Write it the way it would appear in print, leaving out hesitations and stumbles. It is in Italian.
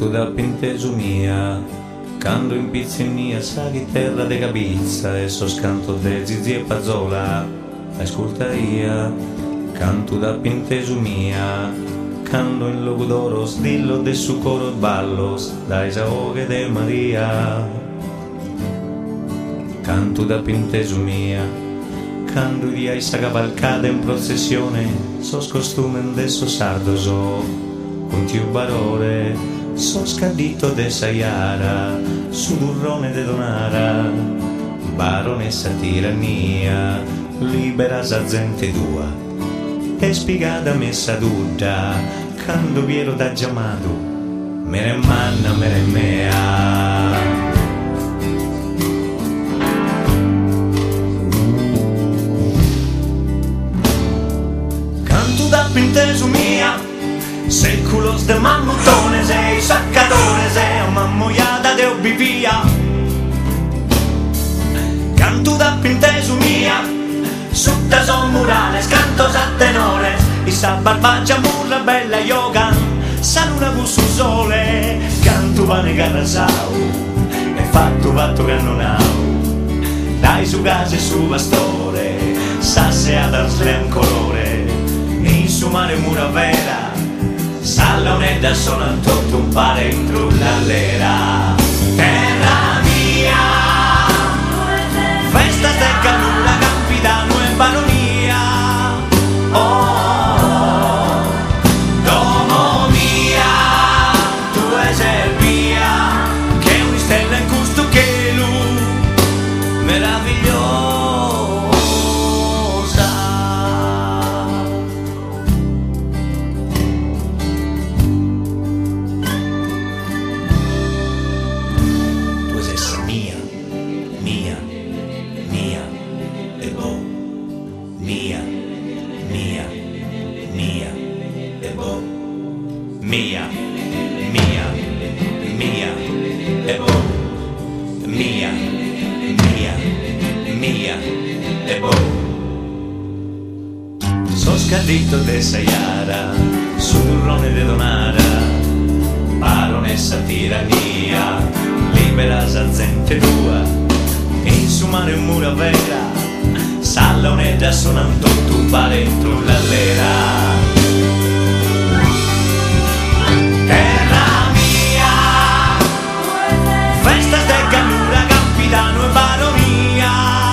Canto da pintesu mia, canto in pizza mia, sa chitarra de capizza e so scanto de zizi e pazzola, ascolta ia. Canto da pintesu mia, canto in loco d'oros, dillo de su coro ballos, da esaoghe de Maria. Canto da pintesu mia, canto di aisa cavalcata in processione, sos costumen de so sardoso, con tiu barore, so scadito de Saiara, su durrone de Donara, baronessa tirannia, libera sa gente tua, e spiegata messa tutta, quando viero da giamato, mere manna, mere mea. Canto da pintesu mia, séculos de mammutones e saccadores e una mammoiada de obbivia. Canto da pintesu mia, sutta son murales, cantos a tenores, y sa barbaggia murra bella yoga, sa luna con su sole, canto pane carrasau, e fatto che non hau, dai su casa e su pastore, sa se ad arsle un colore, in su mare mura vera, salla un'edda sono tutto un pare in trullallera. Terra mia, festa de cannula, campidano e baronia. Oh, domo mia, tu è Serbia, che una stella in gusto che lu, meravigliosa. Mia, mia, mia, e boh, mia, mia, mia, e boh. So scadito de Saiara, su durrone de Donara, baronessa tirania, libera sa gente tua, in su mare un mura vera, salla un'edda sonan tutto un pare in trullallera. Festas de cannura, campidano e baronia.